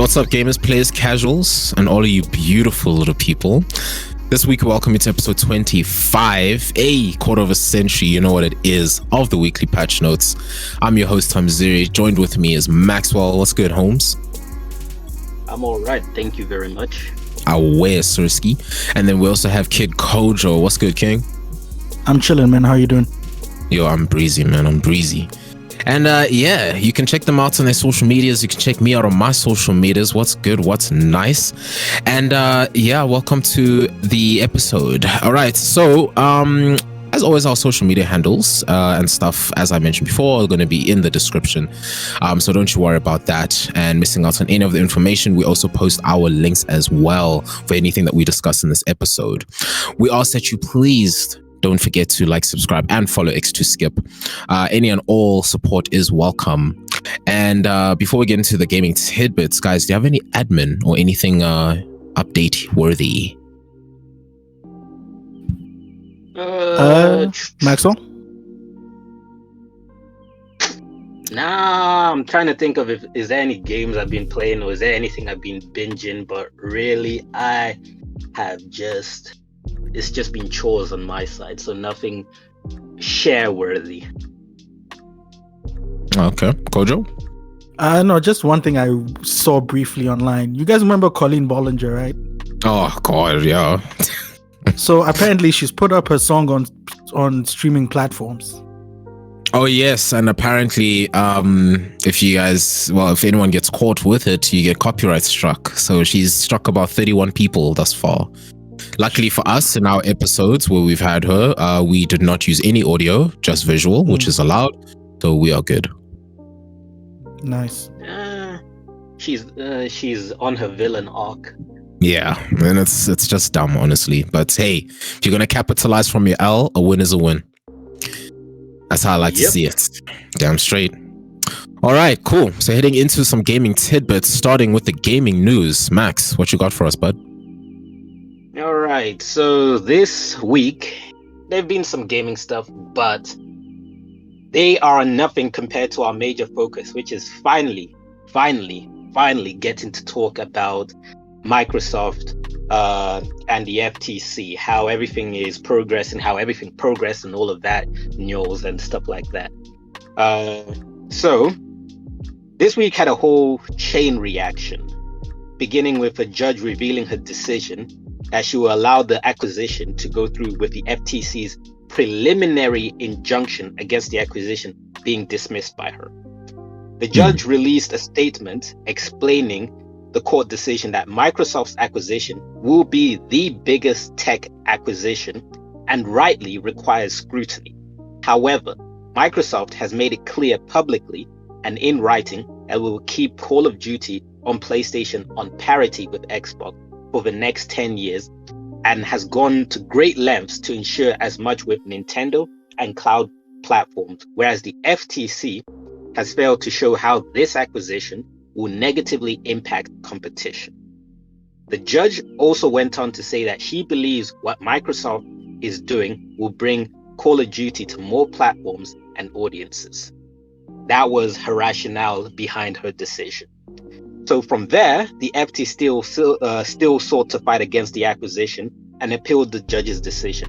What's up, gamers, players, casuals, and all of you beautiful little people. This week, welcome you to episode 25, a quarter of a century, you know what it is, of the weekly patch notes. I'm your host, Thamziri. Joined with me is Maxwell. What's good, Holmes? I'm all right. Thank you very much. Aware, Sirski. And then we also have Kid Kojo. What's good, King? I'm chilling, man. How you doing? Yo, I'm breezy, man. I'm breezy. And yeah, you can check them out on their social medias. You can check me out on my social medias. What's good? What's nice? And yeah, welcome to the episode. All right. So, as always, our social media handles and stuff, as I mentioned before, are going to be in the description. So don't you worry about that and missing out on any of the information. We also post our links as well for anything that we discuss in this episode. We ask that you please don't forget to like, subscribe, and follow X2Skip. Any and all support is welcome. And before we get into the gaming tidbits, guys, do you have any admin or anything update worthy? Maxwell? Nah, I'm trying to think of if is there any games I've been playing or is there anything I've been binging, but really I have it's just been chores on my side, so nothing share worthy. Okay, Kojo? No, just one thing I saw briefly online. You guys remember Colleen Bollinger, right? Oh God, yeah. So apparently she's put up her song on streaming platforms. Oh yes, and apparently if anyone gets caught with it, you get copyright struck. So she's struck about 31 people thus far. Luckily for us, in our episodes where we've had her, we did not use any audio, just visual, which is allowed. So we are good. Nice. She's on her villain arc. Yeah, and it's just dumb, honestly. But hey, if you're gonna capitalize from your L, a win is a win. That's how I like to see it. Damn straight. All right, cool. So heading into some gaming tidbits, starting with the gaming news. Max, what you got for us, bud? All right, so this week there've been some gaming stuff, but they are nothing compared to our major focus, which is finally getting to talk about Microsoft and the FTC, how everything is progressing, how everything progressed and all of that news and stuff like that. So this week had a whole chain reaction, beginning with a judge revealing her decision that she will allow the acquisition to go through with the FTC's preliminary injunction against the acquisition being dismissed by her. The judge released a statement explaining the court decision that Microsoft's acquisition will be the biggest tech acquisition and rightly requires scrutiny. However, Microsoft has made it clear publicly and in writing that we will keep Call of Duty on PlayStation on parity with Xbox for the next 10 years and has gone to great lengths to ensure as much with Nintendo and cloud platforms, whereas the FTC has failed to show how this acquisition will negatively impact competition. The judge also went on to say that she believes what Microsoft is doing will bring Call of Duty to more platforms and audiences. That was her rationale behind her decision. So from there, the FTC still sought to fight against the acquisition and appealed the judge's decision.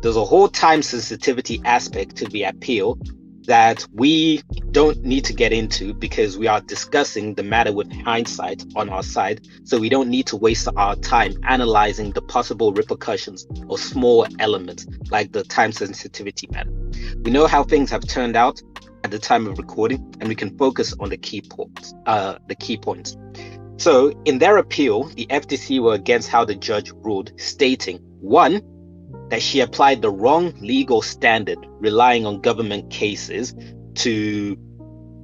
There's a whole time sensitivity aspect to the appeal that we don't need to get into because we are discussing the matter with hindsight on our side, so we don't need to waste our time analyzing the possible repercussions or small elements like the time sensitivity matter. We know how things have turned out at the time of recording, and we can focus on the key points. So in their appeal, the FTC were against how the judge ruled, stating, 1, that she applied the wrong legal standard, relying on government cases to,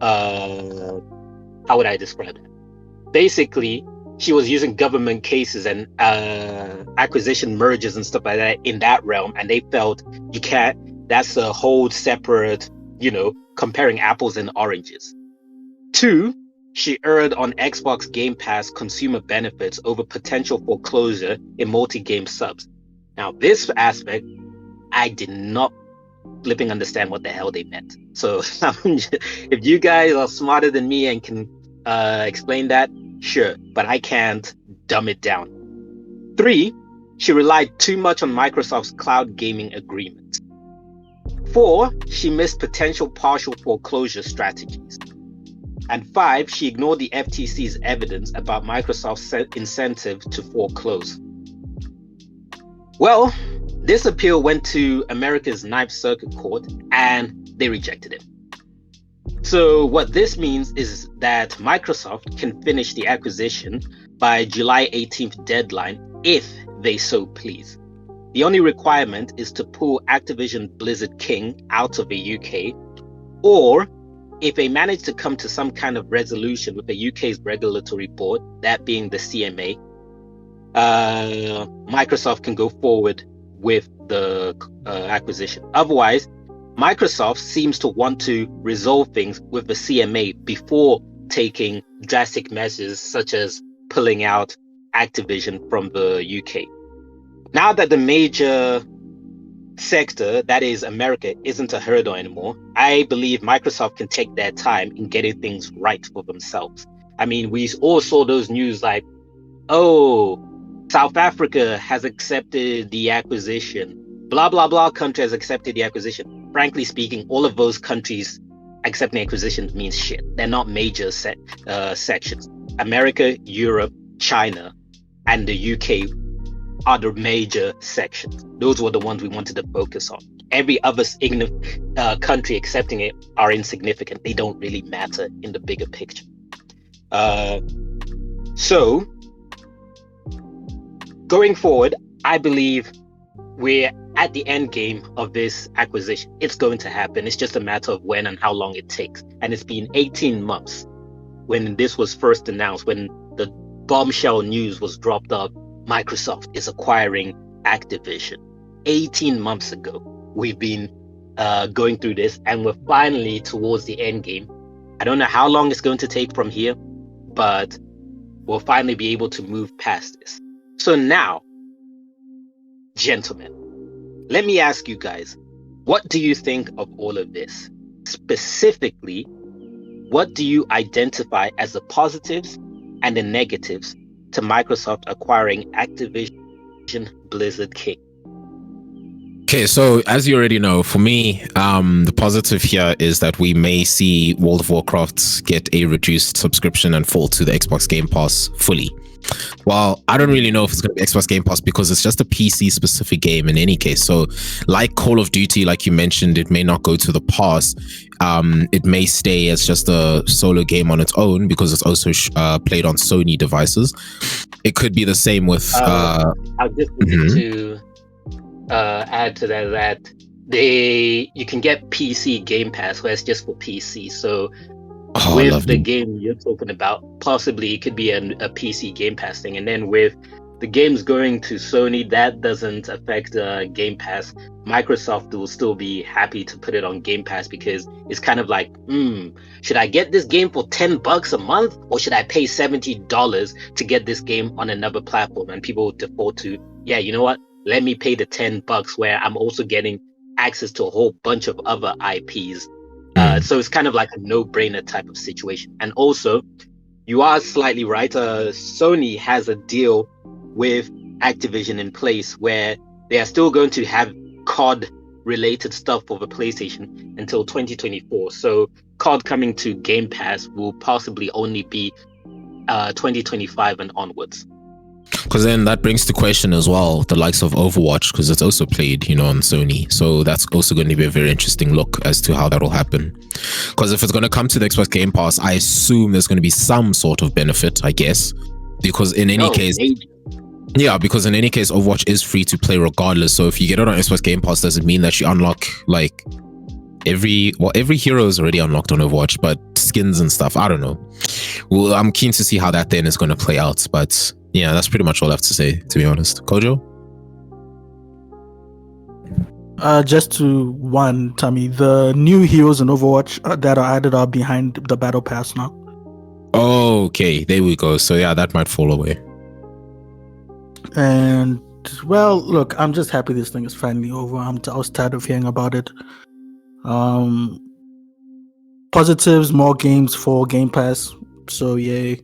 how would I describe it? Basically, she was using government cases and acquisition mergers and stuff like that in that realm, and they felt you can't, that's a whole separate, comparing apples and oranges. 2, she erred on Xbox Game Pass consumer benefits over potential foreclosure in multi-game subs. Now, this aspect, I did not flipping understand what the hell they meant. So if you guys are smarter than me and can explain that, Sure, but I can't dumb it down. 3, she relied too much on Microsoft's cloud gaming agreement. 4, she missed potential partial foreclosure strategies. And 5, she ignored the FTC's evidence about Microsoft's incentive to foreclose. Well, this appeal went to America's Ninth Circuit Court and they rejected it. So what this means is that Microsoft can finish the acquisition by July 18th deadline if they so please. The only requirement is to pull Activision Blizzard King out of the UK, or if they manage to come to some kind of resolution with the UK's regulatory board, that being the CMA, Microsoft can go forward with the acquisition. Otherwise, Microsoft seems to want to resolve things with the CMA before taking drastic measures such as pulling out Activision from the UK. Now that the major sector, that is America, isn't a hurdle anymore, I believe Microsoft can take their time in getting things right for themselves. I mean, we all saw those news like, oh, South Africa has accepted the acquisition. Blah, blah, blah country has accepted the acquisition. Frankly speaking, all of those countries accepting acquisitions means shit. They're not major sections. America, Europe, China, and the UK are the major sections. Those were the ones we wanted to focus on. Every other country accepting it are insignificant. They don't really matter in the bigger picture. So, going forward, I believe we're at the end game of this acquisition. It's going to happen. It's just a matter of when and how long it takes. And it's been 18 months when this was first announced, when the bombshell news was dropped up, Microsoft is acquiring Activision. 18 months ago, we've been going through this, and we're finally towards the end game. I don't know how long it's going to take from here, but we'll finally be able to move past this. So now, gentlemen, let me ask you guys, what do you think of all of this? Specifically, what do you identify as the positives and the negatives to Microsoft acquiring Activision Blizzard King? Okay, so as you already know, for me, the positive here is that we may see World of Warcraft get a reduced subscription and fall to the Xbox Game Pass fully. Well, I don't really know if it's going to be Xbox Game Pass because it's just a PC specific game in any case. So like Call of Duty, like you mentioned, it may not go to the pass. It may stay as just a solo game on its own because it's also played on Sony devices. It could be the same with... I'll just need to add to that you can get PC Game Pass where it's just for PC. So with the game you're talking about, possibly it could be a PC Game Pass thing. And then with the games going to Sony, that doesn't affect Game Pass. Microsoft will still be happy to put it on Game Pass because it's kind of like, should I get this game for $10 a month or should I pay $70 to get this game on another platform? And people default to, yeah, you know what? Let me pay the $10 where I'm also getting access to a whole bunch of other IPs. So it's kind of like a no-brainer type of situation. And also, you are slightly right. Sony has a deal with Activision in place where they are still going to have COD-related stuff for the PlayStation until 2024. So COD coming to Game Pass will possibly only be 2025 and onwards. Because then that brings to question as well the likes of Overwatch, because it's also played, on Sony. So that's also going to be a very interesting look as to how that will happen. Because if it's going to come to the Xbox Game Pass, I assume there's going to be some sort of benefit, I guess. Because in any case, Overwatch is free to play regardless. So if you get it on Xbox Game Pass, does it mean that you unlock like every hero is already unlocked on Overwatch, but skins and stuff? I don't know. Well, I'm keen to see how that then is going to play out, but yeah, that's pretty much all I have to say, to be honest. Kojo? Just to one, Tommy, the new heroes in Overwatch that are added are behind the Battle Pass now. Oh, okay, there we go. So yeah, that might fall away. And well, look, I'm just happy this thing is finally over. I was tired of hearing about it. Positives, more games for Game Pass. So yay.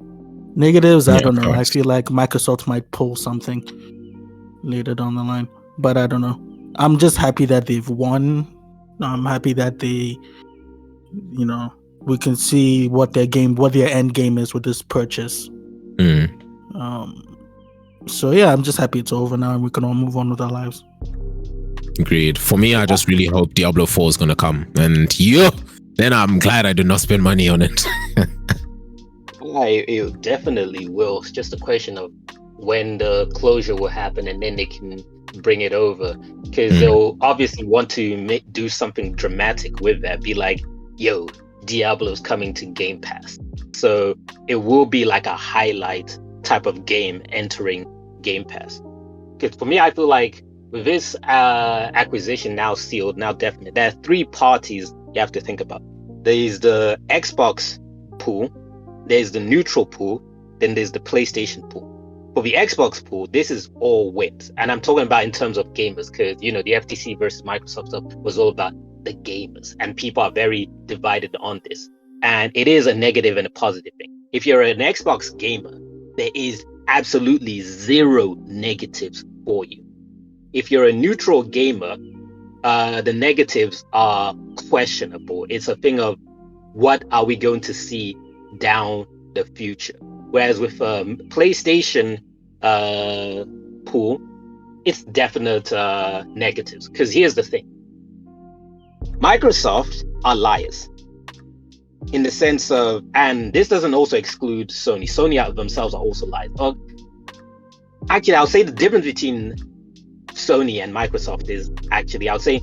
Negatives, I Yeah, don't know. I facts. feel like Microsoft might pull something later down the line, but I don't know. I'm just happy that they've won. I'm happy that they, we can see what their end game is with this purchase. So yeah, I'm just happy it's over now and we can all move on with our lives. Agreed. For me, I just really hope Diablo 4 is gonna come, and then I'm glad I did not spend money on it. It definitely will. It's just a question of when the closure will happen, and then they can bring it over, because they'll obviously want to do something dramatic with that. Be like, yo, Diablo's coming to Game Pass, so it will be like a highlight type of game entering Game Pass. Because for me, I feel like with this acquisition now sealed, now definite, there are three parties you have to think about. There's the Xbox pool, there's the neutral pool, then there's the PlayStation pool. For the Xbox pool, this is all wins. And I'm talking about in terms of gamers, because, the FTC versus Microsoft stuff was all about the gamers. And people are very divided on this. And it is a negative and a positive thing. If you're an Xbox gamer, there is absolutely zero negatives for you. If you're a neutral gamer, the negatives are questionable. It's a thing of what are we going to see down the future. Whereas with PlayStation pool, it's definite negatives. Because here's the thing. Microsoft are liars. In the sense of, and this doesn't also exclude Sony. Sony out of themselves are also liars. Actually, I'll say the difference between Sony and Microsoft is actually, I'll say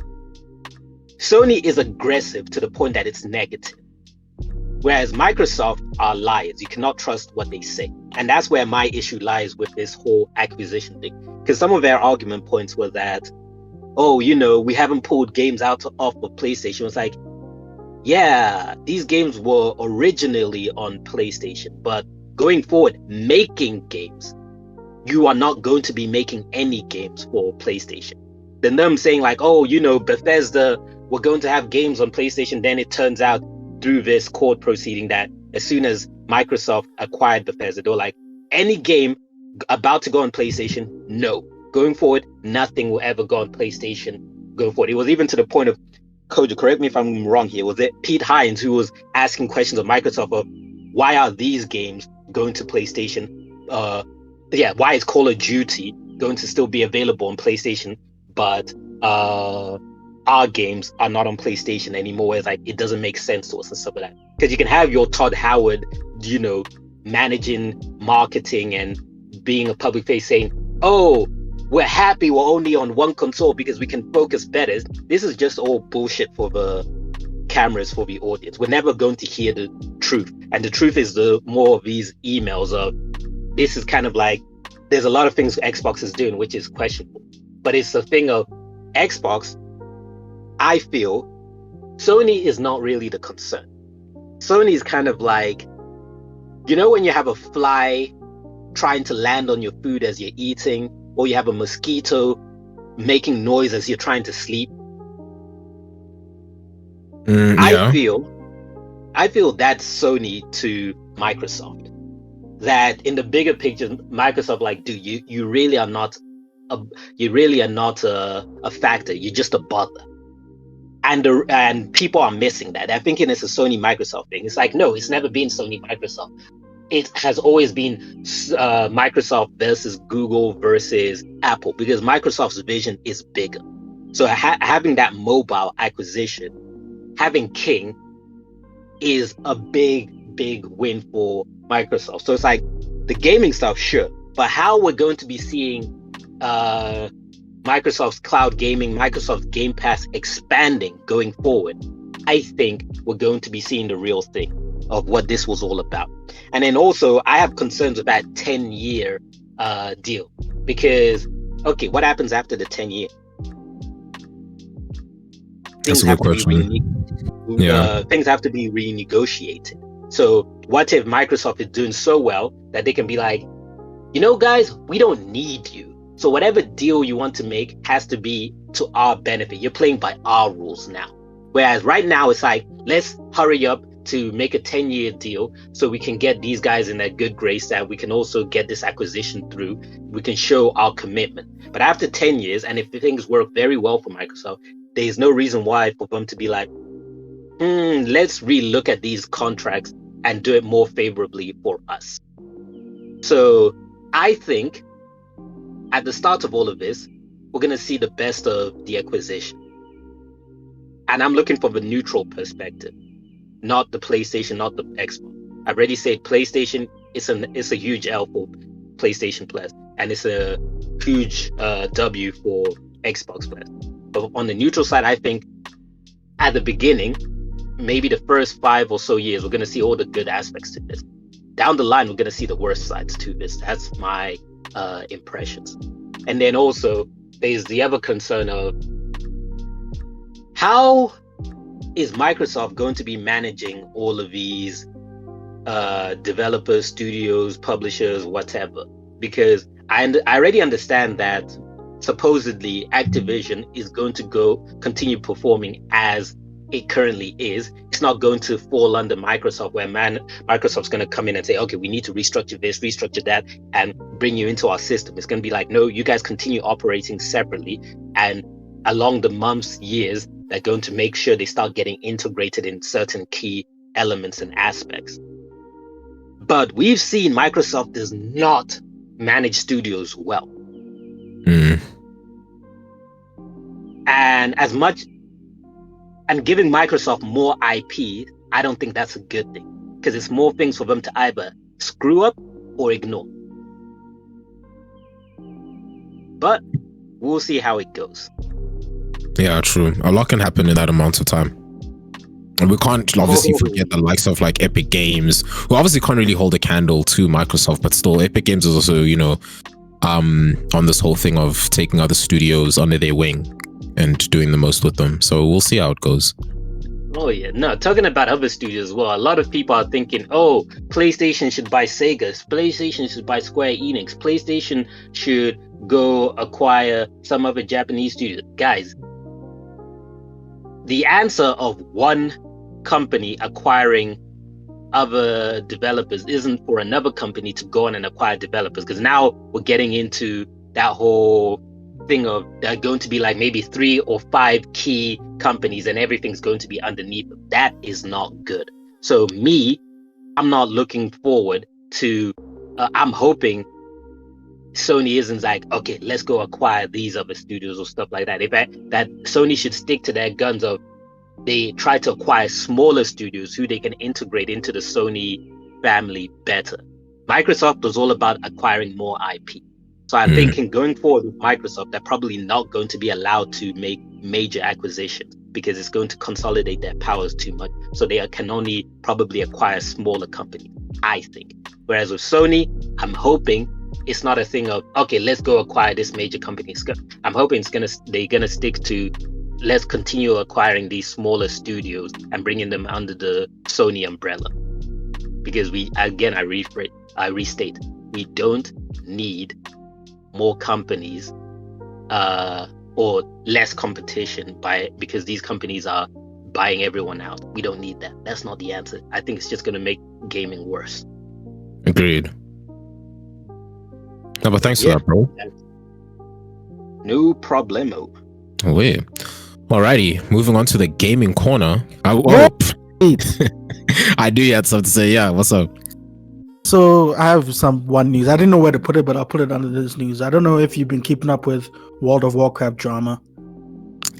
Sony is aggressive to the point that it's negative. Whereas Microsoft are liars. You cannot trust what they say. And that's where my issue lies with this whole acquisition thing. Because some of their argument points were that, we haven't pulled games off of PlayStation. It's like, yeah, these games were originally on PlayStation, but going forward, making games, you are not going to be making any games for PlayStation. Then them saying like, Bethesda, we're going to have games on PlayStation. Then it turns out through this court proceeding that as soon as Microsoft acquired Bethesda, they were like, any game about to go on PlayStation, no. Going forward, nothing will ever go on PlayStation going forward. It was even to the point of, Kojo, correct me if I'm wrong here, was it Pete Hines who was asking questions of Microsoft of why are these games going to PlayStation? Why is Call of Duty going to still be available on PlayStation, but our games are not on PlayStation anymore? It's like, it doesn't make sense to us and stuff like that. Because you can have your Todd Howard, managing marketing and being a public face saying, we're happy we're only on one console because we can focus better. This is just all bullshit for the cameras, for the audience. We're never going to hear the truth. And the truth is the more of these emails of, this is kind of like, there's a lot of things Xbox is doing, which is questionable. But it's the thing of Xbox, I feel, Sony is not really the concern. Sony is kind of like, when you have a fly trying to land on your food as you're eating, or you have a mosquito making noise as you're trying to sleep. I feel that's Sony to Microsoft. That in the bigger picture, Microsoft like, dude, you really are not a factor. You're just a bother. And people are missing that. They're thinking it's a Sony Microsoft thing. It's like, no, it's never been Sony Microsoft. It has always been Microsoft versus Google versus Apple, because Microsoft's vision is bigger. So having that mobile acquisition, having King, is a big, big win for Microsoft. So it's like the gaming stuff, sure, but how we're going to be seeing Microsoft's cloud gaming, Microsoft Game Pass expanding going forward, I think we're going to be seeing the real thing of what this was all about. And then also, I have concerns with that 10-year deal, because, okay, what happens after the 10-year? That's a good question. Things have to be renegotiated. So what if Microsoft is doing so well that they can be like, guys, we don't need you. So whatever deal you want to make has to be to our benefit. You're playing by our rules now. Whereas right now it's like, let's hurry up, to make a 10-year deal so we can get these guys in their good grace, that we can also get this acquisition through. We can show our commitment. But after 10 years, and if things work very well for Microsoft, there's no reason why for them to be like, let's relook at these contracts and do it more favorably for us. So I think at the start of all of this, we're going to see the best of the acquisition. And I'm looking from a neutral perspective, not the PlayStation, not the Xbox. I've already said PlayStation, it's a huge L for PlayStation Plus, and it's a huge W for Xbox Plus. But on the neutral side, I think at the beginning, maybe the first 5 or so years, we're going to see all the good aspects to this. Down the line, we're going to see the worst sides to this. That's my impressions. And then also, there's the other concern of how is Microsoft going to be managing all of these developers, studios, publishers, whatever? Because I already understand that supposedly Activision is going to continue performing as it currently is. It's not going to fall under Microsoft, where Microsoft's going to come in and say, okay, we need to restructure this, restructure that, and bring you into our system. It's going to be like, no, you guys continue operating separately, and along the months, years, they're going to make sure they start getting integrated in certain key elements and aspects. But we've seen Microsoft does not manage studios well. And giving Microsoft more IP, I don't think that's a good thing, because it's more things for them to either screw up or ignore. But we'll see how it goes. Yeah, true. A lot can happen in that amount of time. And we can't obviously forget the likes of like Epic Games, who obviously can't really hold a candle to Microsoft, but still Epic Games is also, on this whole thing of taking other studios under their wing and doing the most with them. So we'll see how it goes. Oh yeah, no, talking about other studios as well, a lot of people are thinking, oh, PlayStation should buy Sega, PlayStation should buy Square Enix, PlayStation should go acquire some other Japanese studios. Guys, the answer of one company acquiring other developers isn't for another company to go on and acquire developers, because now we're getting into that whole thing of there are going to be like maybe 3 or 5 key companies and everything's going to be underneath them. That is not good. So I'm not looking forward to I'm hoping Sony isn't like, okay, let's go acquire these other studios or stuff like that. That Sony should stick to their guns of they try to acquire smaller studios who they can integrate into the Sony family better. Microsoft was all about acquiring more IP. So I'm thinking going forward with Microsoft, they're probably not going to be allowed to make major acquisitions because it's going to consolidate their powers too much. So they can only probably acquire smaller companies, I think. Whereas with Sony, I'm hoping it's not a thing of, okay, let's go acquire this major company. I'm hoping they're gonna stick to, let's continue acquiring these smaller studios and bringing them under the Sony umbrella. Because I restate, we don't need more companies or less competition because these companies are buying everyone out. We don't need that. That's not the answer. I think it's just going to make gaming worse. Agreed. No, but thanks for that, bro. No problemo. Oh, wait. Alrighty, moving on to the gaming corner. I do have something to say. Yeah, what's up? So I have one news. I didn't know where to put it, but I'll put it under this news. I don't know if you've been keeping up with World of Warcraft drama.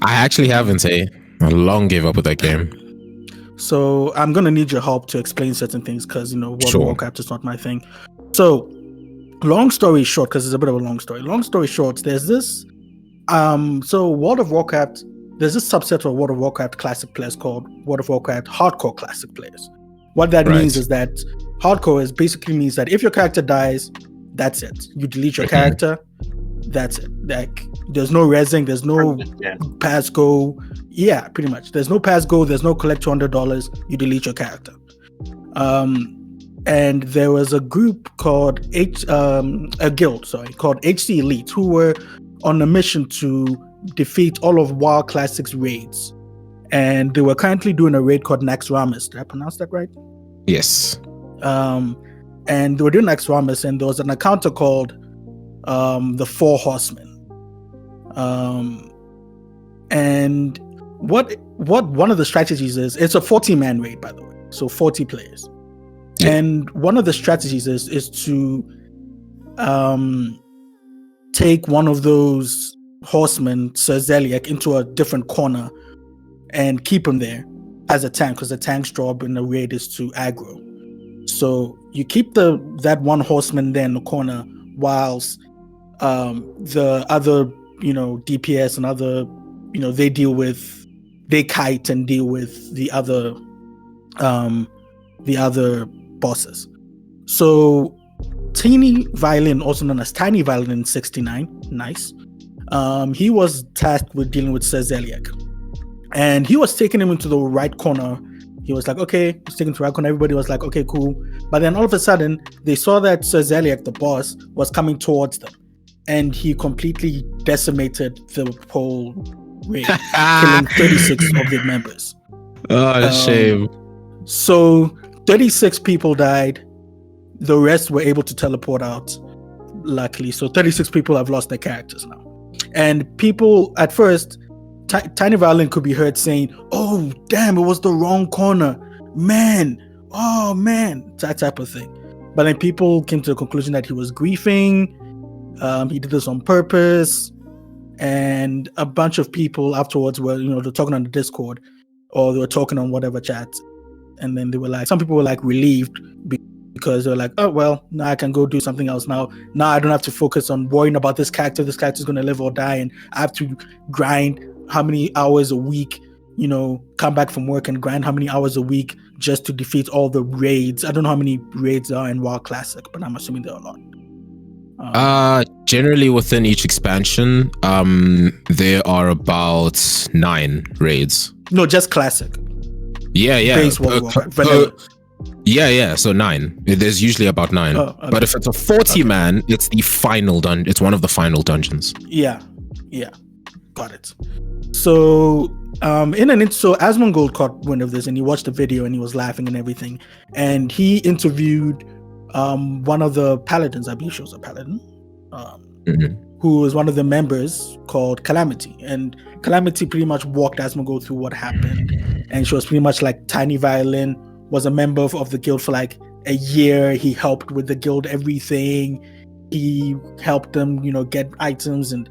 I actually haven't. I long gave up with that game. So I'm gonna need your help to explain certain things because World of Warcraft is not my thing. So long story short, because it's a bit of a long story. Long story short, there's this. So World of Warcraft, there's this subset of World of Warcraft classic players called World of Warcraft hardcore classic players. What that means is that hardcore basically means that if your character dies, that's it. You delete your character, that's it. Like there's no resing, there's no pass go. Yeah, pretty much. There's no pass go, there's no collect $200, you delete your character. And there was a group called a guild called HC Elite, who were on a mission to defeat all of WoW Classic's raids. and they were currently doing a raid called Nax Ramis. Did I pronounce that right? Yes. And they were doing Nax Ramis, and there was an encounter called the Four Horsemen. And what one of the strategies is, it's a 40-man raid, by the way, so 40 players. Yeah. And one of the strategies is to take one of those horsemen, Sir Zeliek, into a different corner and keep him there as a tank, because the tank's job in the raid is to aggro. So you keep that one horseman there in the corner whilst the other, DPS and other, they kite and deal with the other bosses. So Teeny Violin, also known as Tiny Violin 69, nice. He was tasked with dealing with Sir Zeliek, and he was taking him into the right corner. He was like, okay, he's taking to the right corner. Everybody was like, okay, cool. But then all of a sudden, they saw that Sir Zeliek, the boss, was coming towards them, and he completely decimated the whole raid, killing 36 of the members. Oh, a shame. So 36 people died. The rest were able to teleport out, luckily. So 36 people have lost their characters now. And people, at first, Tiny Violin could be heard saying, oh, damn, it was the wrong corner. Man, oh, man, that type of thing. But then people came to the conclusion that he was griefing. He did this on purpose. And a bunch of people afterwards were, they're talking on the Discord, or they were talking on whatever chat. And then they were like, some people were like relieved because they're like, oh, well, now I can go do something else. Now I don't have to focus on worrying about this character. This character's going to live or die. And I have to grind how many hours a week, come back from work and grind how many hours a week just to defeat all the raids. I don't know how many raids are in WoW Classic, but I'm assuming there are a lot. Generally within each expansion, there are about 9 raids. No, just Classic. Yeah. Base World of Warcraft, vanilla. Yeah. So 9. There's usually about 9. Oh, okay. But if it's a 40-man, it's the final dungeon. It's one of the final dungeons. Yeah. Got it. So, so Asmongold caught wind of this, and he watched the video, and he was laughing and everything. And he interviewed one of the paladins, I believe she was a paladin, who was one of the members, called Calamity. And Calamity pretty much walked Asmongold through what happened. And she was pretty much like, Tiny Violin was a member of the guild for like a year. He helped with the guild everything. He helped them, get items and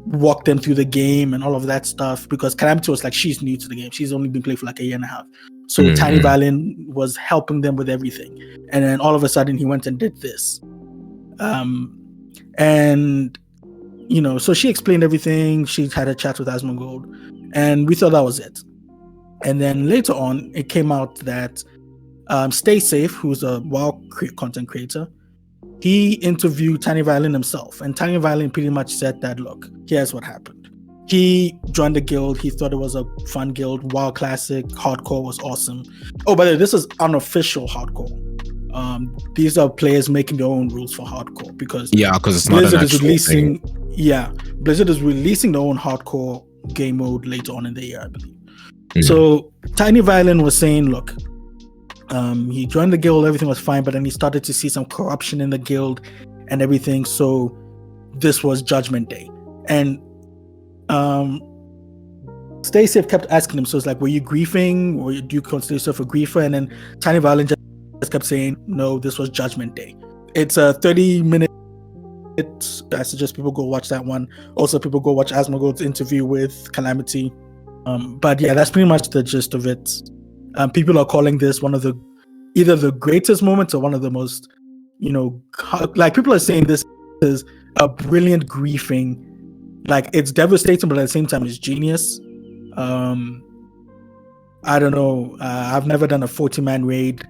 walk them through the game and all of that stuff, because Calamity was like, she's new to the game. She's only been playing for like a year and a half. So Tiny Violin was helping them with everything. And then all of a sudden he went and did this. So she explained everything. She had a chat with Asmongold, and we thought that was it. And then later on, it came out that Stay Safe, who's a WoW content creator, he interviewed Tiny Violin himself, and Tiny Violin pretty much said that, look, here's what happened. He joined the guild. He thought it was a fun guild. WoW Classic hardcore was awesome. Oh, by the way, this is unofficial hardcore. These are players making their own rules for hardcore, because it's not Blizzard an is releasing thing. Blizzard is releasing their own hardcore game mode later on in the year, I believe. So Tiny Violin was saying, look, he joined the guild, everything was fine, but then he started to see some corruption in the guild and everything. So this was Judgment Day. And Stay Safe kept asking him, so it's like, were you griefing, or do you consider yourself a griefer? And then Tiny Violin just kept saying, no, this was Judgment Day. It's a 30-minute. I suggest people go watch that one. Also, people go watch Asmongold's interview with Calamity. But yeah, that's pretty much the gist of it. People are calling this one of either the greatest moments or one of the most, like, people are saying this is a brilliant griefing. Like, it's devastating, but at the same time, it's genius. I don't know. I've never done a 40-man raid.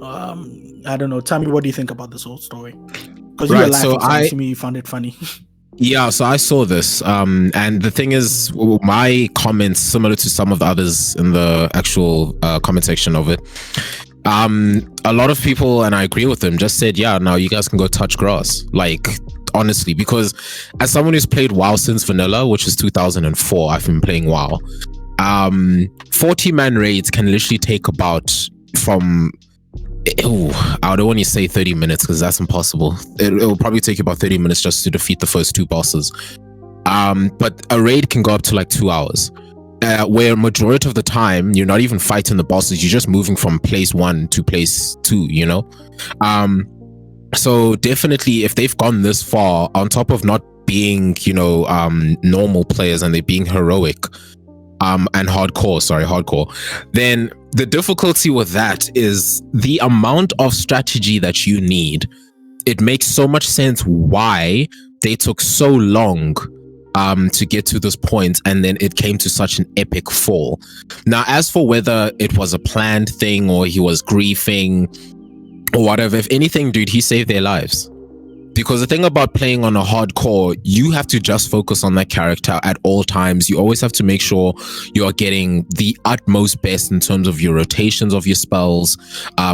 I don't know. Tell me, what do you think about this whole story? Because you were laughing, so to me, you found it funny. Yeah, so I saw this, and the thing is, my comments, similar to some of the others in the actual comment section of it, a lot of people, and I agree with them, just said, yeah, now you guys can go touch grass. Like, honestly, because as someone who's played WoW since vanilla, which is 2004, I've been playing WoW. 40-man raids can literally take about from I don't want to say 30 minutes because that's impossible. It will probably take you about 30 minutes just to defeat the first 2 bosses. But a raid can go up to like 2 hours. Where majority of the time you're not even fighting the bosses, you're just moving from place 1 to place 2, you know. So definitely if they've gone this far, on top of not being, you know, normal players and they're being heroic and hardcore, then the difficulty with that is the amount of strategy that you need. It makes so much sense why they took so long to get to this point, and then it came to such an epic fall. Now, as for whether it was a planned thing or he was griefing or whatever, if anything, dude, he saved their lives. Because the thing about playing on a hardcore, you have to just focus on that character at all times. You always have to make sure you are getting the utmost best in terms of your rotations of your spells,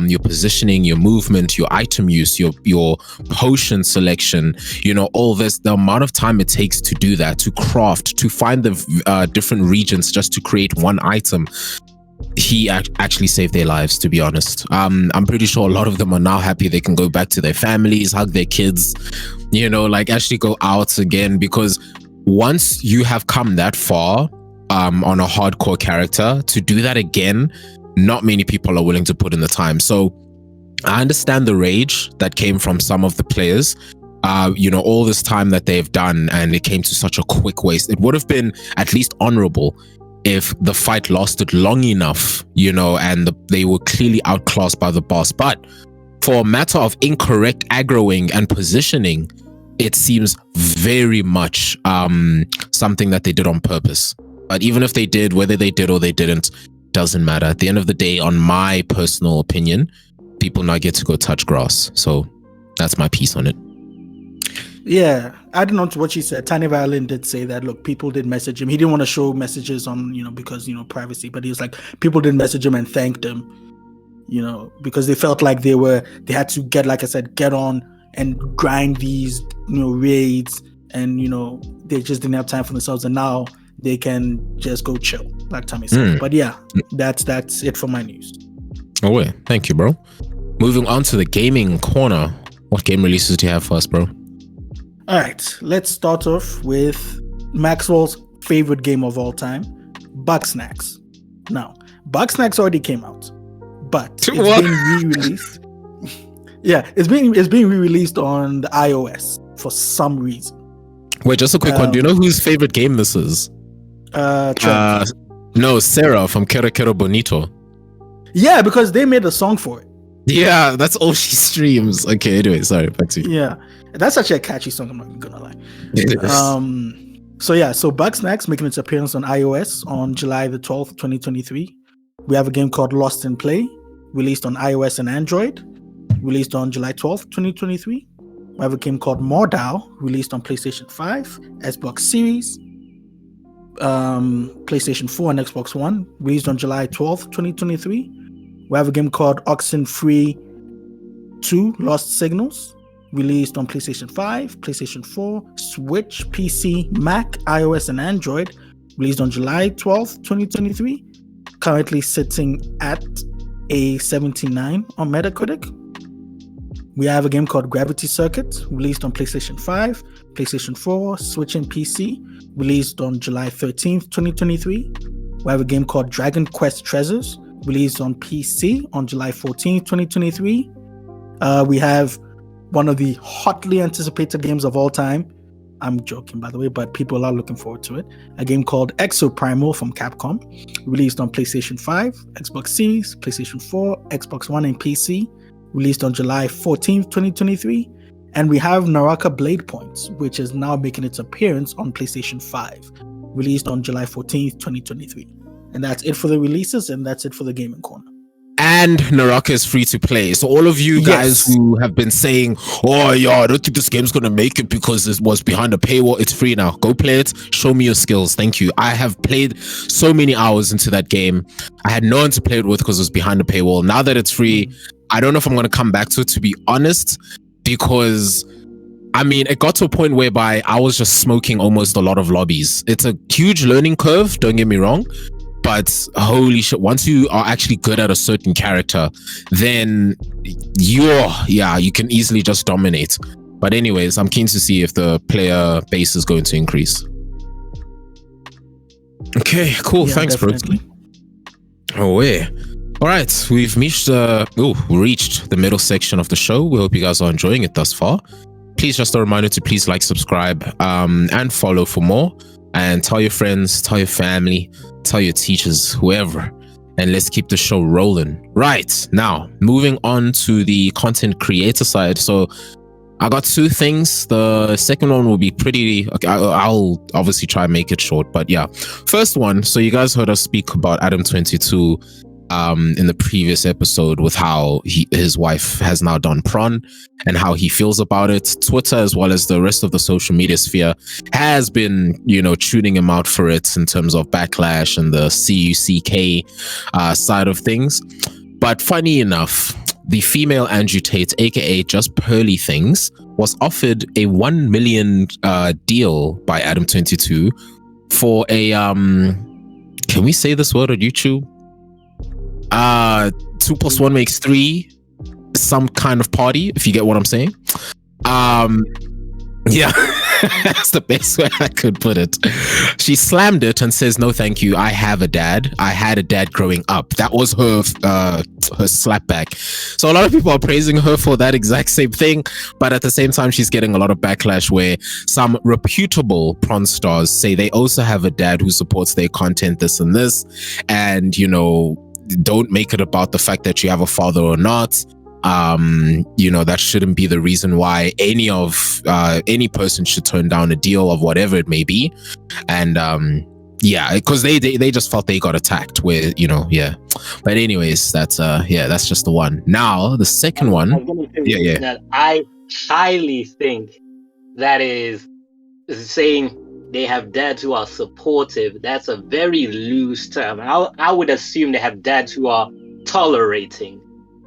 your positioning, your movement, your item use, your potion selection, you know, all this, the amount of time it takes to do that, to craft, to find the different regions just to create one item. He actually saved their lives, to be honest. I'm pretty sure a lot of them are now happy they can go back to their families, hug their kids, you know, like actually go out again. Because once you have come that far on a hardcore character, to do that again, not many people are willing to put in the time. So I understand the rage that came from some of the players. You know, all this time that they've done and it came to such a quick waste. It would have been at least honorable if the fight lasted long enough, you know, and they were clearly outclassed by the boss. But for a matter of incorrect aggroing and positioning, it seems very much something that they did on purpose. But even if they did, whether they did or they didn't, doesn't matter. At the end of the day, on my personal opinion, people now get to go touch grass. So that's my piece on it. Yeah, adding on to what you said, Tiny Violin did say that, look, people did message him. He didn't want to show messages on, you know, because, you know, privacy, but he was like, people did message him and thanked him, you know, because they felt like they had to get, like I said, get on and grind these, you know, raids, and, you know, they just didn't have time for themselves, and now they can just go chill, like Tommy said. But yeah, that's it for my news. Oh, wait. Thank you, bro. Moving on to the gaming corner. What game releases do you have for us, bro? All right, let's start off with Maxwell's favorite game of all time, Bugsnax. Now, Bugsnax already came out, but it's being re-released. Yeah, it's being re-released on the iOS for some reason. Wait, just a quick one. Do you know whose favorite game this is? No, Sarah from Kero Kero Bonito. Yeah, because they made a song for it. Yeah, that's all she streams. Okay, anyway, sorry, back to you. Yeah, that's actually a catchy song, I'm not gonna lie. So Bugsnax making its appearance on iOS on July the 12th, 2023. We have a game called Lost in Play, released on iOS and Android, released on July 12th, 2023. We have a game called Mordau, released on PlayStation 5, Xbox Series, PlayStation 4 and Xbox One, released on July 12th, 2023. We have a game called Oxenfree 2 Lost Signals, released on PlayStation 5, PlayStation 4, Switch, PC, Mac, iOS, and Android, released on July 12th, 2023. Currently sitting at a 79 on Metacritic. We have a game called Gravity Circuit, released on PlayStation 5, PlayStation 4, Switch, and PC, released on July 13th, 2023. We have a game called Dragon Quest Treasures, released on PC on July 14th, 2023. We have one of the hotly anticipated games of all time. I'm joking, by the way, but people are looking forward to it. A game called Exoprimal from Capcom, released on PlayStation 5, Xbox Series, PlayStation 4, Xbox One, and PC, released on July 14th, 2023. And we have Naraka Blade Points, which is now making its appearance on PlayStation 5, released on July 14th, 2023. And that's it for the releases, and that's it for the gaming corner. And Naraka is free to play. So all of you guys who have been saying, oh yeah, I don't think this game's gonna make it because it was behind a paywall, it's free now. Go play it. Show me your skills. Thank you. I have played so many hours into that game. I had no one to play it with because it was behind a paywall. Now that it's free, I don't know if I'm gonna come back to be honest, because I mean, it got to a point whereby I was just smoking almost a lot of lobbies. It's a huge learning curve, don't get me wrong. But holy shit, once you are actually good at a certain character, then you can easily just dominate. But anyways, I'm keen to see if the player base is going to increase. Okay, cool. Yeah, thanks, definitely. bro. Oh, yeah. All right, we've reached the middle section of the show. We hope you guys are enjoying it thus far. Please, just a reminder to please like, subscribe, and follow for more. And tell your friends, tell your family, tell your teachers, whoever. And let's keep the show rolling. Right, now, moving on to the content creator side. So I got two things. The second one will be pretty... Okay, I'll obviously try and make it short. But yeah, first one. So you guys heard us speak about Adam22 in the previous episode with how his wife has now done prawn and how he feels about it. Twitter, as well as the rest of the social media sphere, has been, tuning him out for it in terms of backlash and the CUCK side of things. But funny enough, the female Andrew Tate, aka Just Pearly Things, was offered a $1 million deal by Adam22 for a can we say this word on YouTube? 2 + 1 makes 3, some kind of party, if you get what I'm saying. Yeah, that's the best way I could put it. She slammed it and says, "No, thank you. I have a dad. I had a dad growing up." That was her slapback. So a lot of people are praising her for that exact same thing, but at the same time, she's getting a lot of backlash where some reputable prawn stars say they also have a dad who supports their content, this and this, and don't make it about the fact that you have a father or not. That shouldn't be the reason why any person should turn down a deal of whatever it may be. And because they just felt they got attacked with but anyways, that's just the one. Now the second one, that I highly think that is saying they have dads who are supportive. That's a very loose term. I would assume they have dads who are tolerating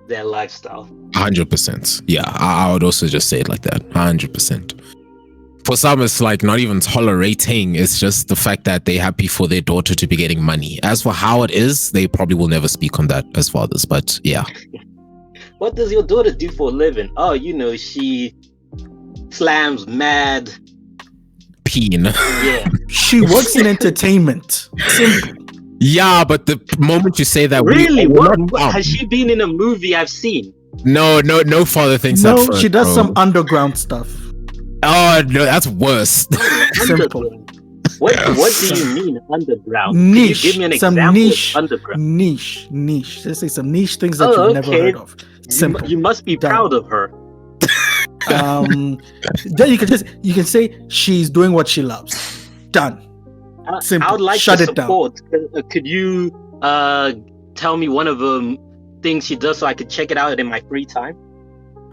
their lifestyle. 100%. Yeah, I would also just say it like that. 100%. For some, it's like not even tolerating. It's just the fact that they're happy for their daughter to be getting money. As for how it is, they probably will never speak on that as fathers. But yeah. What does your daughter do for a living? Oh, she slams mad peen. Yeah. She works in entertainment. Simple. Yeah, but the moment you say that, really, what has she been in a movie I've seen? No father thinks that. No, she does some underground stuff. Oh no, that's worse. Simple. What do you mean underground? Niche. Can you give me an some example niche, of underground? Niche. Let's say some niche things that you've never heard of. Simple. You must be proud of her. Then you can say she's doing what she loves. Done. Simple. I would like Shut to it support. Could you tell me one of the things she does so I could check it out in my free time?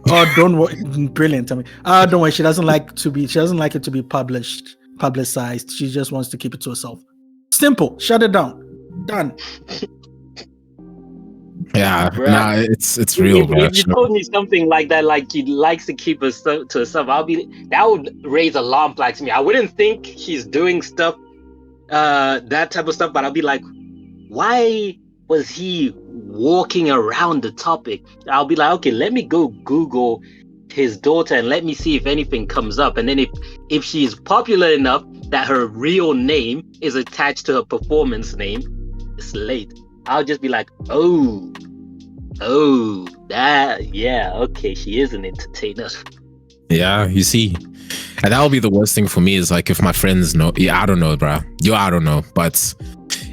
Oh, don't worry. Brilliant. Don't worry. She doesn't like it to be publicized. She just wants to keep it to herself. Simple. Shut it down. Done. Yeah, nah, it's real. If you told me something like that, like she likes to keep it to herself, that would raise alarm flags to me. I wouldn't think she's doing stuff, that type of stuff, but I'll be like, why was he walking around the topic? I'll be like, okay, let me go Google his daughter and let me see if anything comes up. And then if she's popular enough that her real name is attached to her performance name, it's late. I'll just be like, oh, that, yeah, okay, she is an entertainer. Yeah, you see. And that'll be the worst thing for me is like if my friends know. Yeah, I don't know, bro. I don't know. But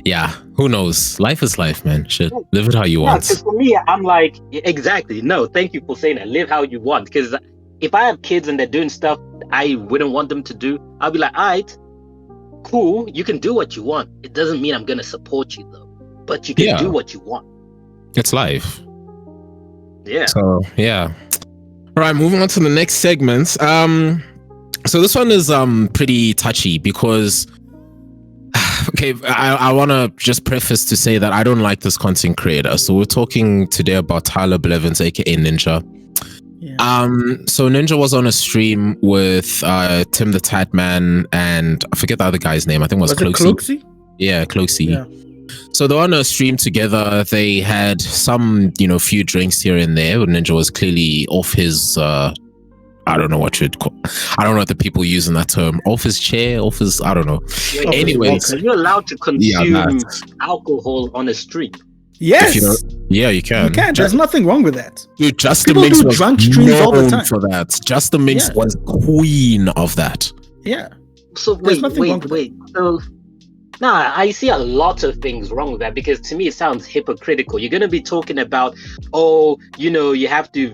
yeah, who knows? Life is life, man. Shit, live it how you want. Because for me, I'm like, exactly. No, thank you for saying that. Live how you want. Because if I have kids and they're doing stuff I wouldn't want them to do, I'll be like, all right, cool. You can do what you want. It doesn't mean I'm going to support you, though. But you can do what you want. It's life. Yeah. So, yeah. All right, moving on to the next segment. So this one is pretty touchy because okay, I want to just preface to say that I don't like this content creator. So we're talking today about Tyler Blevins, aka Ninja. Yeah. So Ninja was on a stream with Tim the Tatman and I forget the other guy's name. I think it was Cloaksy. Cloaksy? Yeah, Cloaksy. Yeah. So they're on a stream together. They had some, few drinks here and there. Ninja was clearly off his, I don't know what you'd call. I don't know what the people using that term. Off his chair, off his, I don't know. Anyways, are you allowed to consume alcohol on a stream? Yes. Yeah, you can. You can. There's nothing wrong with that. Dude, Justin People Minks do was drunk streams all the time. for that. Justin Minks was queen of that. Yeah. So wait. So I see a lot of things wrong with that, because to me it sounds hypocritical. You're going to be talking about, you have to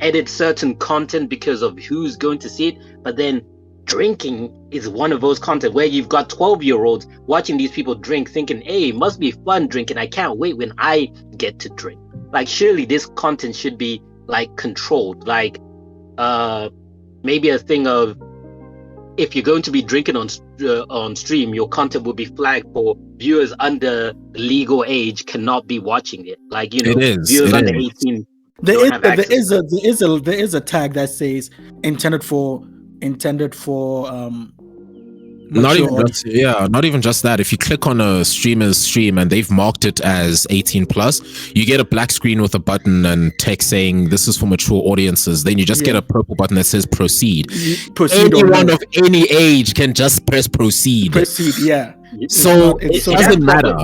edit certain content because of who's going to see it, but then drinking is one of those content where you've got 12-year-olds watching these people drink, thinking, hey, it must be fun drinking. I can't wait when I get to drink. Like, surely this content should be like controlled. Like, maybe a thing of, if you're going to be drinking on stream, your content will be flagged for viewers under legal age cannot be watching it. Like, viewers under 18. There is a tag that says intended for not even just that. If you click on a streamer's stream and they've marked it as 18 plus, you get a black screen with a button and text saying this is for mature audiences. Then you just get a purple button that says proceed. Anyone of any age can just press proceed. So it doesn't matter.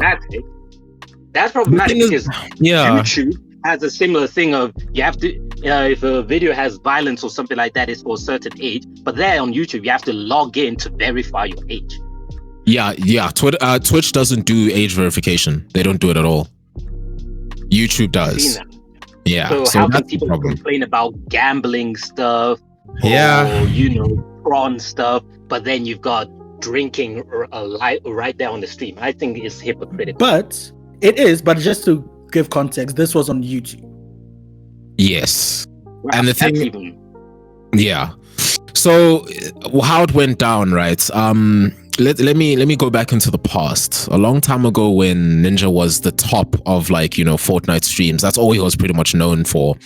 That's problematic because YouTube has a similar thing of, you have to, if a video has violence or something like that, it's for a certain age, but there on YouTube you have to log in to verify your age. Twitch doesn't do age verification. They don't do it at all. YouTube does. So how can people complain about gambling stuff or prawn stuff, but then you've got drinking right there on the stream? I think it's hypocritical. But it is, but just to give context, this was on YouTube. Yes. And the thing, so how it went down, right? Let me go back into the past. A long time ago, when Ninja was the top of Fortnite streams, that's all he was pretty much known for.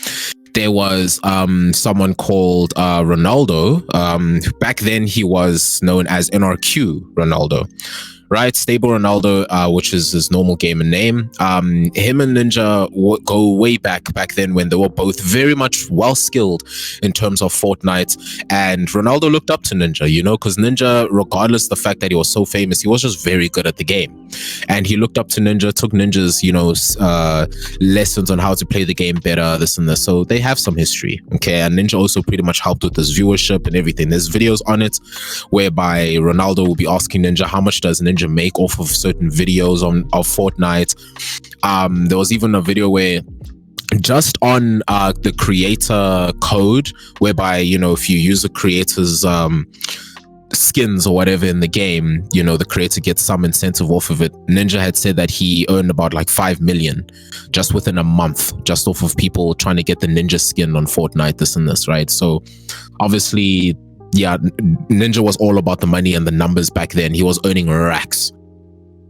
There was someone called Ronaldo. Back then he was known as NRQ Ronaldo. Right, Stable Ronaldo, which is his normal gamer name. Him and Ninja go way back then, when they were both very much well skilled in terms of Fortnite. And Ronaldo looked up to Ninja, because Ninja, regardless of the fact that he was so famous, he was just very good at the game. And he looked up to Ninja, took Ninja's, lessons on how to play the game better, this and this. So they have some history, okay? And Ninja also pretty much helped with his viewership and everything. There's videos on it whereby Ronaldo will be asking Ninja, how much does Ninja make off of certain videos of Fortnite. There was even a video where just on the creator code, whereby if you use the creator's skins or whatever in the game, the creator gets some incentive off of it. Ninja had said that he earned about 5 million just within a month, just off of people trying to get the Ninja skin on Fortnite, this and this, right? So obviously, Ninja was all about the money and the numbers back then. He was earning racks.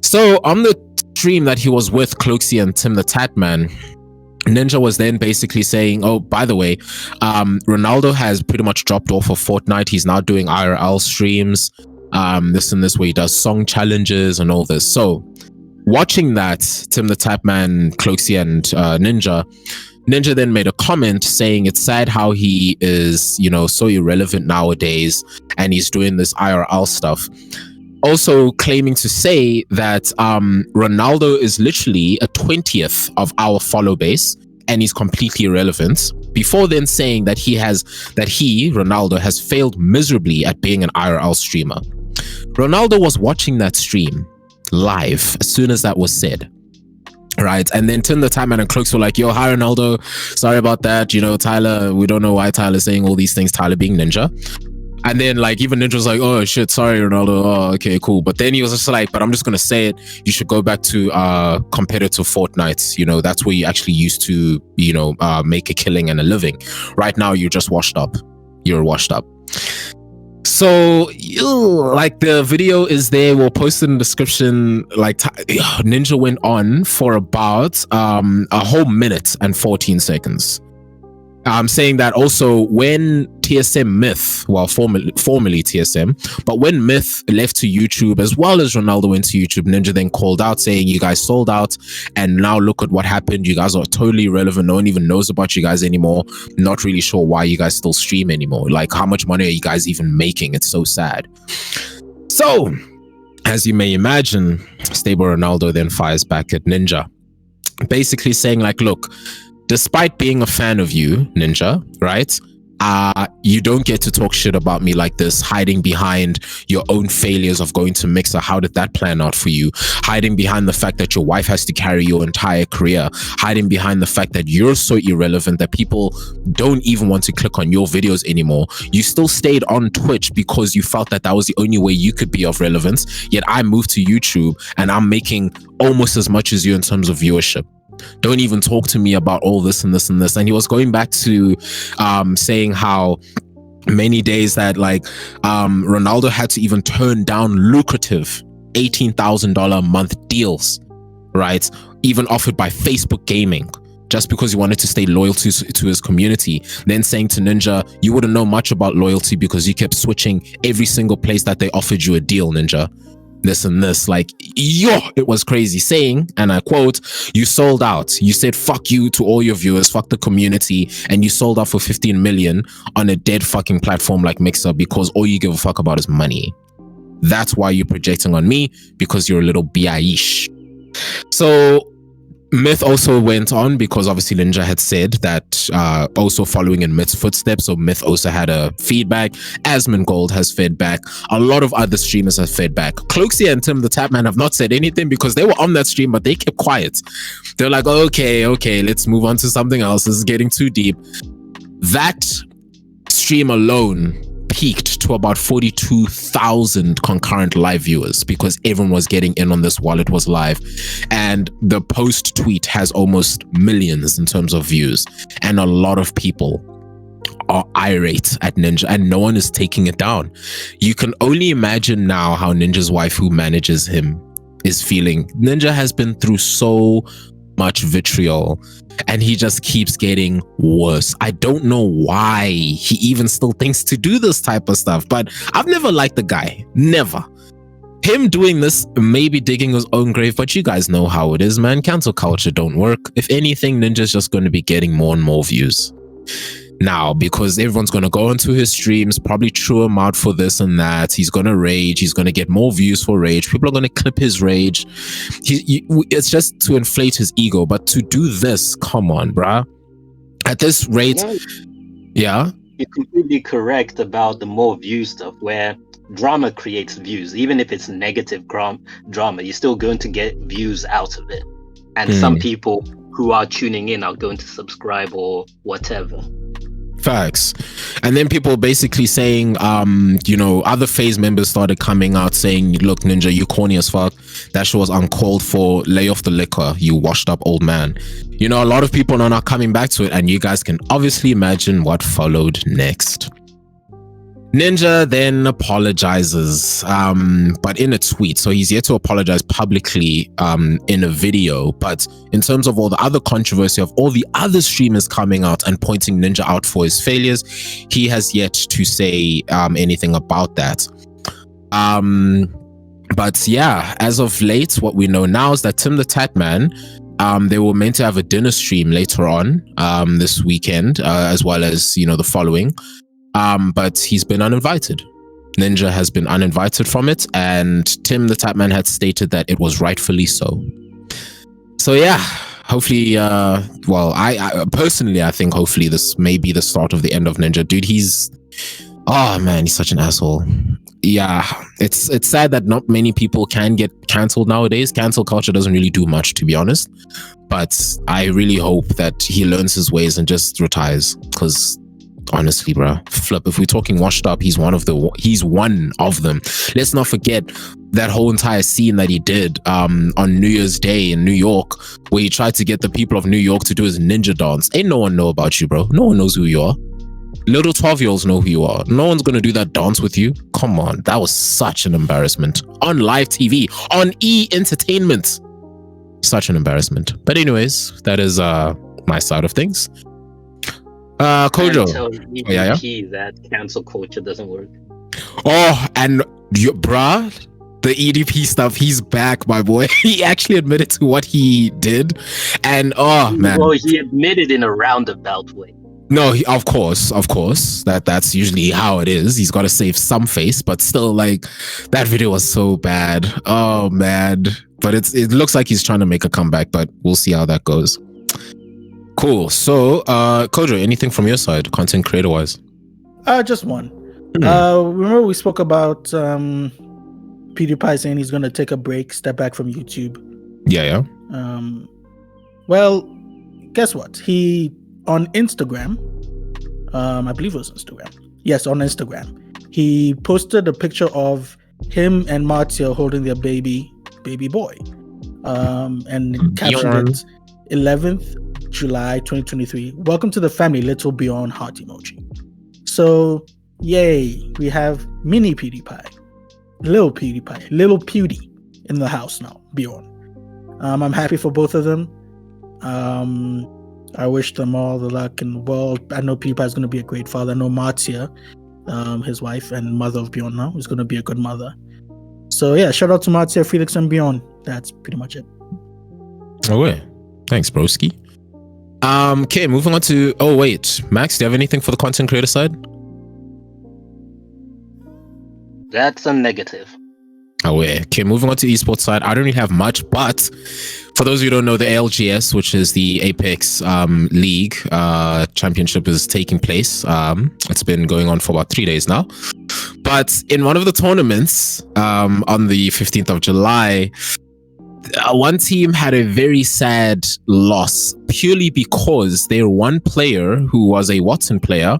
So on the stream that he was with Cloaksy and Tim the Tatman, Ninja was then basically saying, oh, by the way, Ronaldo has pretty much dropped off of Fortnite. He's now doing IRL streams, this and this, where he does song challenges and all this. So watching that, Tim the Tatman, Cloaksy and Ninja then made a comment saying it's sad how he is, so irrelevant nowadays and he's doing this IRL stuff. Also claiming to say that Ronaldo is literally a 20th of our follow base and he's completely irrelevant, before then saying that Ronaldo has failed miserably at being an IRL streamer. Ronaldo was watching that stream live as soon as that was said. Right, and then Tim the Tatman and Cloaks were like, yo, hi Ronaldo, sorry about that, Tyler, we don't know why Tyler's saying all these things, Tyler being Ninja. And then even Ninja was like, oh shit, sorry Ronaldo, oh okay, cool. But then he was just like, but I'm just gonna say it, you should go back to competitive Fortnite, that's where you actually used to make a killing and a living. Right now you're just washed up. So the video is there, we'll post it in the description. Ninja went on for about a whole minute and 14 seconds. I'm saying that also when TSM Myth, well, formerly TSM, but when Myth left to YouTube, as well as Ronaldo went to YouTube, Ninja then called out saying, you guys sold out, and now look at what happened. You guys are totally irrelevant. No one even knows about you guys anymore. Not really sure why you guys still stream anymore. Like, how much money are you guys even making? It's so sad. So, as you may imagine, Stable Ronaldo then fires back at Ninja, basically saying like, look, despite being a fan of you, Ninja, right? You don't get to talk shit about me like this, hiding behind your own failures of going to Mixer. How did that plan out for you? Hiding behind the fact that your wife has to carry your entire career. Hiding behind the fact that you're so irrelevant that people don't even want to click on your videos anymore. You still stayed on Twitch because you felt that that was the only way you could be of relevance. Yet I moved to YouTube and I'm making almost as much as you in terms of viewership. Don't even talk to me about all this and this and this. And he was going back to saying how many days that like Ronaldo had to even turn down lucrative $18,000 a month deals, right? Even offered by Facebook Gaming, just because he wanted to stay loyal to his community. Then saying to Ninja, you wouldn't know much about loyalty because you kept switching every single place that they offered you a deal, Ninja. This and this, like, yo, it was crazy. Saying, and I quote, you sold out. You said fuck you to all your viewers, fuck the community, and you sold out for 15 million on a dead fucking platform like Mixer because all you give a fuck about is money. That's why you're projecting on me, because you're a little biaish. So Myth also went on because obviously Ninja had said that also following in Myth's footsteps. So Myth also had a feedback. Asmon Gold has fed back. A lot of other streamers have fed back. Cloaksy and Tim the Tapman have not said anything because they were on that stream, but they kept quiet. They're like, okay, let's move on to something else. This is getting too deep. That stream alone peaked to about 42,000 concurrent live viewers because everyone was getting in on this while it was live. And the post tweet has almost millions in terms of views. And a lot of people are irate at Ninja and no one is taking it down. You can only imagine now how Ninja's wife, who manages him, is feeling. Ninja has been through so much vitriol and he just keeps getting worse. I don't know why he even still thinks to do this type of stuff, but I've never liked the guy. Never. Him doing this, maybe digging his own grave, but you guys know how it is, man. Cancel culture don't work. If anything, Ninja's just going to be getting more and more views now because everyone's going to go onto his streams, probably chew him out for this and that. He's going to rage. He's going to get more views for rage. People are going to clip his rage. It's just to inflate his ego. But to do this, come on, bruh. At this rate, yeah. You're completely correct about the more views stuff where drama creates views. Even if it's negative drama, you're still going to get views out of it. And some people who are tuning in are going to subscribe or whatever. Facts. And then people basically saying, other FaZe members started coming out saying, look, Ninja, you corny as fuck. That shit was uncalled for. Lay off the liquor, you washed up old man. A lot of people are not coming back to it, and you guys can obviously imagine what followed next. Ninja then apologizes, but in a tweet. So he's yet to apologize publicly in a video. But in terms of all the other controversy of all the other streamers coming out and pointing Ninja out for his failures, he has yet to say anything about that. But yeah, as of late, what we know now is that Tim the Tatman, they were meant to have a dinner stream later on this weekend, as well as, the following. But he's been uninvited. Ninja has been uninvited from it, and Tim the Tapman had stated that it was rightfully so. So yeah, hopefully, I personally, I think hopefully this may be the start of the end of Ninja. Dude, he's such an asshole. Yeah, it's sad that not many people can get cancelled nowadays. Cancel culture doesn't really do much, to be honest. But I really hope that he learns his ways and just retires, because honestly, bro, flip, if we're talking washed up, he's one of them. Let's not forget that whole entire scene that he did on New Year's Day in New York, where he tried to get the people of New York to do his ninja dance. Ain't no one know about you, bro. No one knows who you are. Little 12-year-olds know who you are. No one's gonna do that dance with you. Come on, that was such an embarrassment on live TV, on E Entertainment. Such an embarrassment. But anyways, that is my side of things. Kojo. Tell EDP that cancel culture doesn't work. Oh, and bruh, the EDP stuff, he's back, my boy. He actually admitted to what he did. And man. Well, he admitted in a roundabout way. No, of course. That's usually how it is. He's got to save some face, but still, like, that video was so bad. Oh, man. But it looks like he's trying to make a comeback, but we'll see how that goes. Cool. So, Kojo, anything from your side, content creator-wise? Just one. Remember we spoke about PewDiePie saying he's going to take a break, step back from YouTube. Yeah. Well, guess what? He, on Instagram, I believe it was Instagram. Yes, on Instagram. He posted a picture of him and Martia holding their baby boy. And captioned it, 11th July 2023. Welcome to the family, little Beyond heart emoji. So, yay, we have mini PewDiePie, little Pewdie in the house now, Beyond. I'm happy for both of them. I wish them all the luck in the world. I know PewDiePie is going to be a great father. I know Martia, his wife and mother of Beyond now, is going to be a good mother. So yeah, shout out to Martia, Felix, and Beyond. That's pretty much it. Okay, thanks, broski. Okay, moving on to. Oh wait, Max, do you have anything for the content creator side? That's a negative. Okay, moving on to esports side. I don't really have much, but for those of you who don't know, the LGS, which is the Apex League championship, is taking place. It's been going on for about 3 days now. But in one of the tournaments on the 15th of July, one team had a very sad loss purely because their one player, who was a Watson player,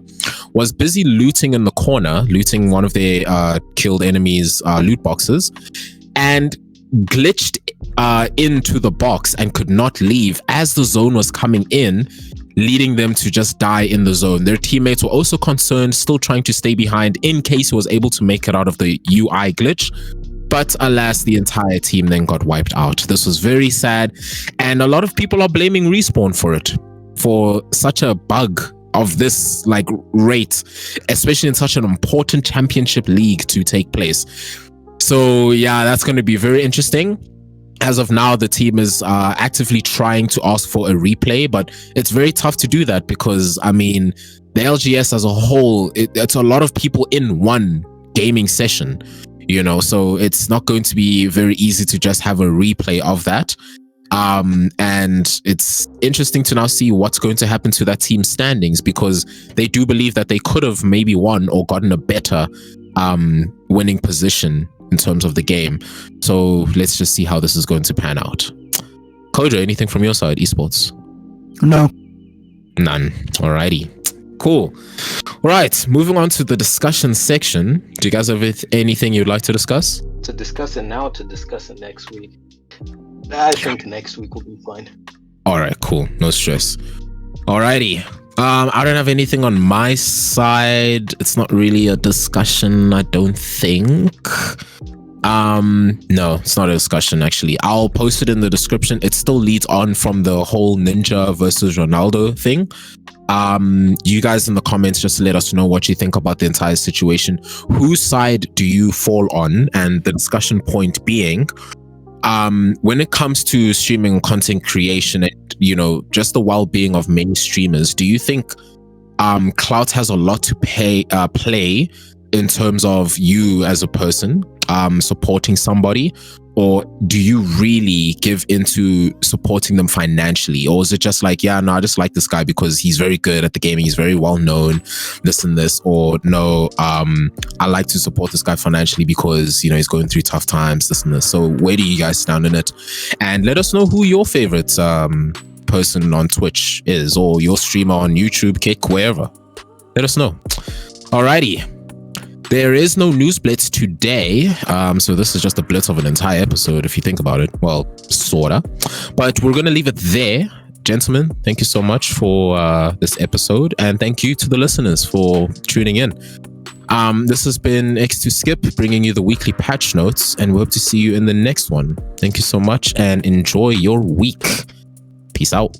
was busy looting in the corner, looting one of their killed enemies' loot boxes, and glitched into the box and could not leave as the zone was coming in, leading them to just die in the zone. Their teammates were also concerned, still trying to stay behind in case he was able to make it out of the UI glitch. But alas, the entire team then got wiped out. This was very sad. And a lot of people are blaming Respawn for it, for such a bug of this like rate, especially in such an important championship league to take place. So yeah, that's going to be very interesting. As of now, the team is actively trying to ask for a replay, but it's very tough to do that because, I mean, the LGS as a whole, it's a lot of people in one gaming session, you know, so it's not going to be very easy to just have a replay of that. And it's interesting to now see what's going to happen to that team's standings, because they do believe that they could have maybe won or gotten a better winning position in terms of the game. So let's just see how this is going to pan out. Kojo, anything from your side, esports? No. None. Alrighty. Cool. Right, moving on to the discussion section. Do you guys have anything you'd like to discuss? To discuss it now, to discuss it next week. I think next week will be fine. Alright, cool. No stress. Alrighty. I don't have anything on my side. It's not really a discussion, I don't think. No, it's not a discussion, actually. I'll post it in the description. It still leads on from the whole Ninja versus Ronaldo thing. You guys in the comments, just let us know what you think about the entire situation. Whose side do you fall on? And the discussion point being, when it comes to streaming content creation and, you know, just the well-being of many streamers, do you think clout has a lot to play in terms of you as a person supporting somebody, or do you really give into supporting them financially? Or is it just like, yeah, no, I just like this guy because he's very good at the gaming, he's very well known, this and this, or no, I like to support this guy financially because, you know, he's going through tough times, this and this. So where do you guys stand in it? And let us know who your favorite person on Twitch is, or your streamer on YouTube, Kick, wherever. Let us know. Alrighty. There is no news blitz today, so this is just a blitz of an entire episode if you think about it. Well, sorta. But we're going to leave it there. Gentlemen, thank you so much for this episode, and thank you to the listeners for tuning in. This has been X2Skip, bringing you the weekly patch notes, and we hope to see you in the next one. Thank you so much, and enjoy your week. Peace out.